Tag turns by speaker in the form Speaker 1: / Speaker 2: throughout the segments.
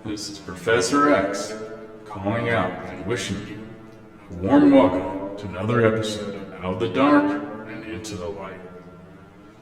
Speaker 1: This is Professor X calling out and wishing you a warm welcome to another episode of Out of the Dark and Into the Light.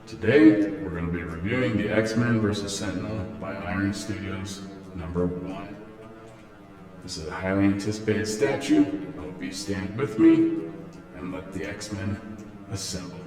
Speaker 1: Today, we're going to be reviewing the X-Men vs. Sentinel by Iron Studios #1. This is a highly anticipated statue. I hope you stand with me and let the X-Men assemble.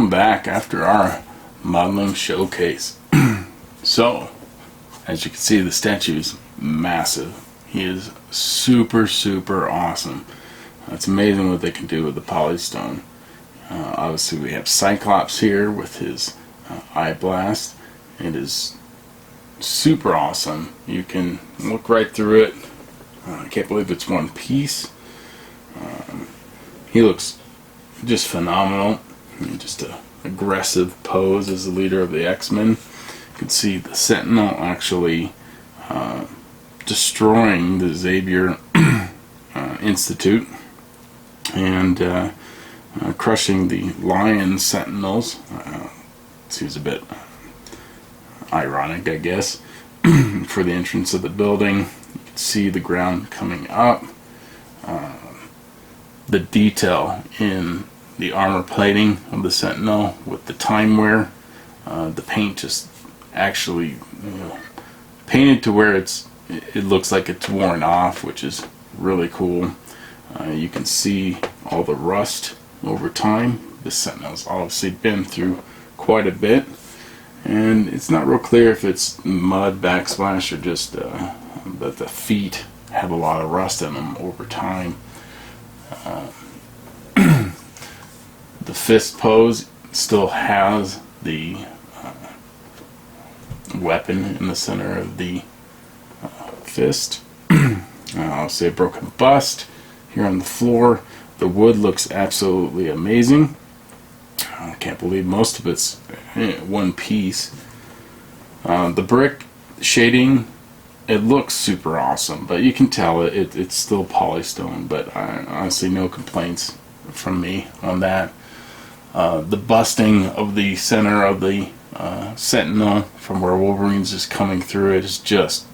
Speaker 1: welcome back after our modeling showcase. So, as you can see, the statue is massive. He is super, super awesome. It's amazing what they can do with the polystone. Obviously, we have Cyclops here with his eye blast. It is super awesome. You can look right through it. I can't believe it's one piece. He looks just phenomenal. Just an aggressive pose as the leader of the X-Men. You can see the Sentinel actually destroying the Xavier Institute and crushing the Lion Sentinels. Seems a bit ironic, I guess, for the entrance of the building. You can see the ground coming up. The detail in the armor plating of the Sentinel with the time wear. The paint just actually painted to where it looks like it's worn off, which is really cool. You can see all the rust over time. The Sentinel's obviously been through quite a bit, and it's not real clear if it's mud backsplash or just that the feet have a lot of rust in them over time. The fist pose still has the weapon in the center of the fist. I'll say a broken bust here on the floor. The wood looks absolutely amazing. I can't believe most of it's one piece. The brick shading, it looks super awesome, but you can tell it's still polystone, but honestly no complaints from me on that. The busting of the center of the Sentinel from where Wolverine's just coming through it is just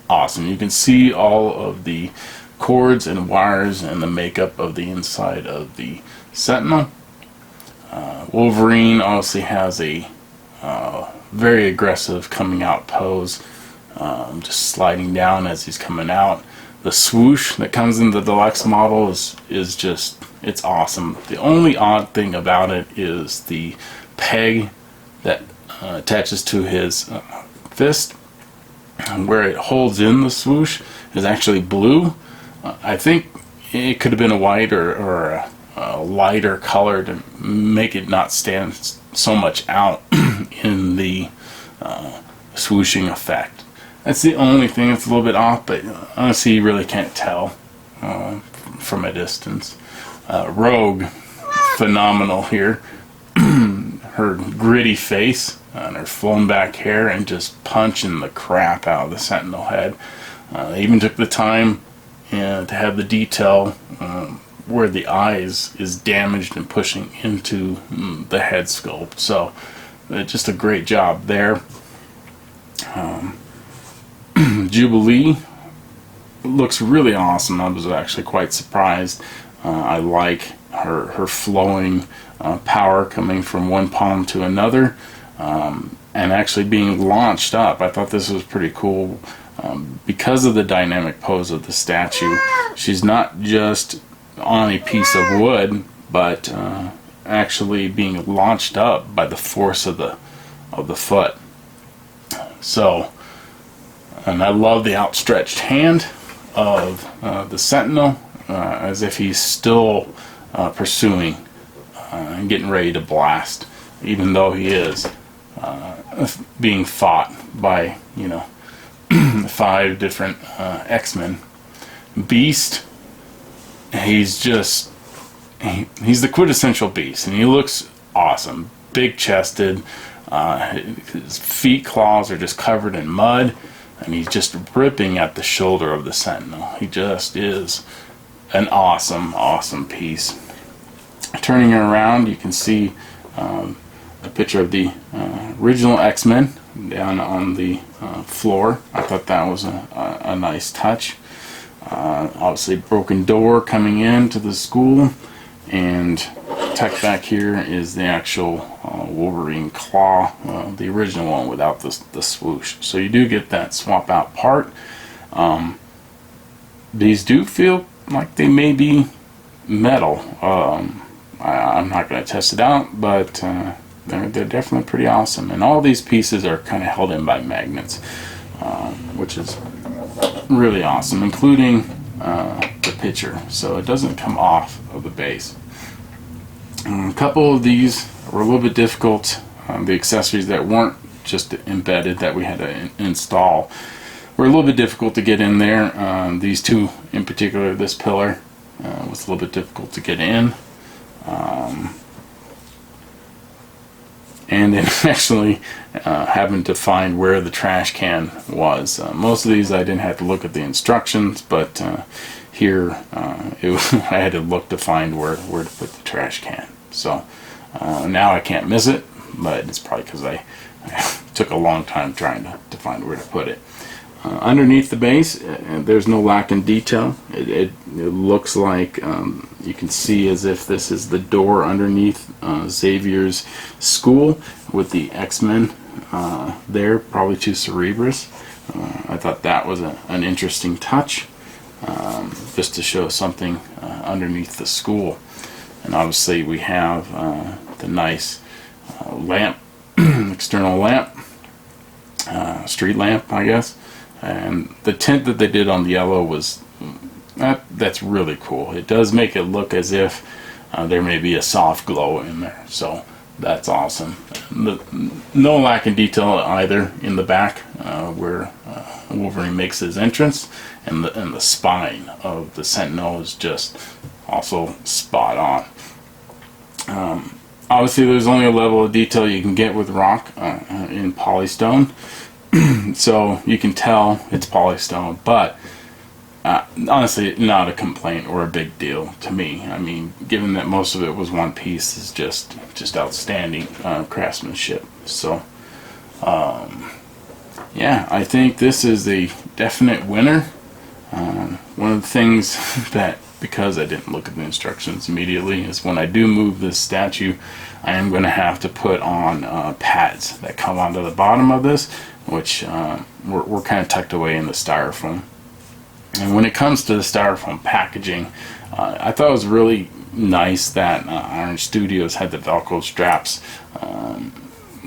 Speaker 1: awesome. You can see all of the cords and wires and the makeup of the inside of the Sentinel. Wolverine obviously has a very aggressive coming out pose, just sliding down as he's coming out. The swoosh that comes in the deluxe model is just, it's awesome. The only odd thing about it is the peg that attaches to his fist, where it holds in the swoosh, is actually blue. I think it could have been a white or a lighter color to make it not stand so much out in the swooshing effect. That's the only thing that's a little bit off, but honestly you really can't tell from a distance. Rogue, phenomenal here. Her gritty face and her flown back hair and just punching the crap out of the Sentinel head. They even took the time to have the detail where the eyes is damaged and pushing into the head sculpt. So just a great job there. Jubilee looks really awesome. I was actually quite surprised. I like her flowing power coming from one palm to another, and actually being launched up. I thought this was pretty cool because of the dynamic pose of the statue. She's not just on a piece of wood, but actually being launched up by the force of the foot. So, and I love the outstretched hand of the Sentinel, as if he's still pursuing and getting ready to blast, even though he is being fought by 5 different X-Men. Beast, he's just he's the quintessential Beast, and he looks awesome. Big chested, his feet claws are just covered in mud, and he's just ripping at the shoulder of the Sentinel. He just is an awesome piece. Turning it around, you can see a picture of the original X-Men down on the floor. I thought that was a nice touch. Obviously broken door coming into the school, and tucked back here is the actual Wolverine claw, the original one without the swoosh. So you do get that swap out part. These do feel like they may be metal.
Speaker 2: I'm not going to test it out, but they're definitely pretty awesome. And all these pieces are kind of held in by magnets, which is really awesome, including the picture, so it doesn't come off of the base. A couple of these were a little bit difficult. The accessories that weren't just embedded that we had to install were a little bit difficult to get in there. These two in particular, this pillar was a little bit difficult to get in. And then actually having to find where the trash can was. Most of these I didn't have to look at the instructions, but here I had to look to find where to put the trash can. So now I can't miss it, but it's probably because I took a long time trying to find where to put it. Underneath the base, there's no lack in detail. It looks like you can see as if this is the door underneath Xavier's school with the X-Men there, probably to Cerebrus. I thought that was an interesting touch, just to show something underneath the school. And obviously we have the nice lamp, external lamp, street lamp, I guess. And the tint that they did on the yellow was that's really cool. It does make it look as if there may be a soft glow in there, so that's awesome. No lack in detail either in the back where Wolverine makes his entrance, and the spine of the Sentinel is just also spot on. Obviously there's only a level of detail you can get with rock in polystone. So you can tell it's polystone, but honestly not a complaint or a big deal to me. I mean, given that most of it was one piece, is just outstanding craftsmanship. So yeah, I think this is a definite winner. One of the things that, because I didn't look at the instructions immediately, is when I do move this statue, I am going to have to put on pads that come onto the bottom of this, which were kind of tucked away in the styrofoam. And when it comes to the styrofoam packaging, I thought it was really nice that Iron Studios had the Velcro straps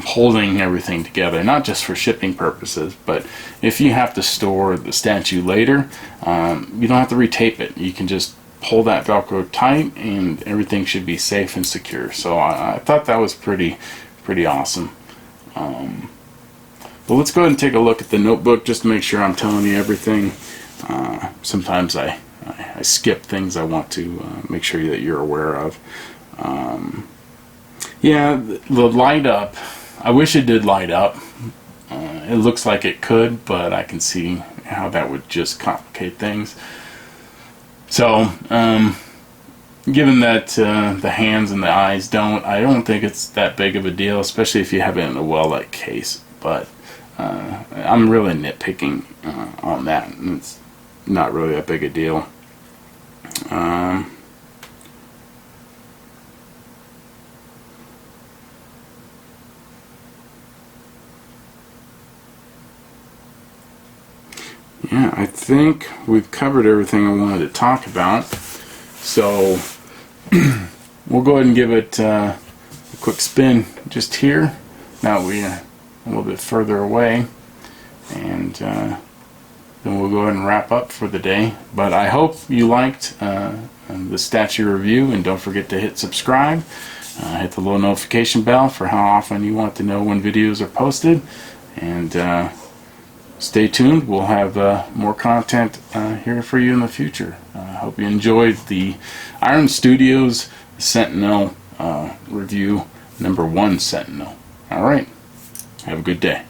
Speaker 2: holding everything together, not just for shipping purposes, but if you have to store the statue later, you don't have to retape it. You can just pull that Velcro tight and everything should be safe and secure. So I thought that was pretty awesome. But let's go ahead and take a look at the notebook just to make sure I'm telling you everything. Sometimes I skip things I want to make sure that you're aware of. Yeah, the light up, I wish it did light up. It looks like it could, but I can see how that would just complicate things. So, given that the hands and the eyes don't, I don't think it's that big of a deal, especially if you have it in a well-lit case. But I'm really nitpicking on that, and it's not really that big a deal. Yeah, I think we've covered everything I wanted to talk about. So we'll go ahead and give it a quick spin just here. Now we're a little bit further away, and then we'll go ahead and wrap up for the day. But I hope you liked the statue review, and don't forget to hit subscribe. Hit the little notification bell for how often you want to know when videos are posted, and stay tuned. We'll have more content here for you in the future. I hope you enjoyed the Iron Studios Sentinel review, #1 Sentinel. Alright, have a good day.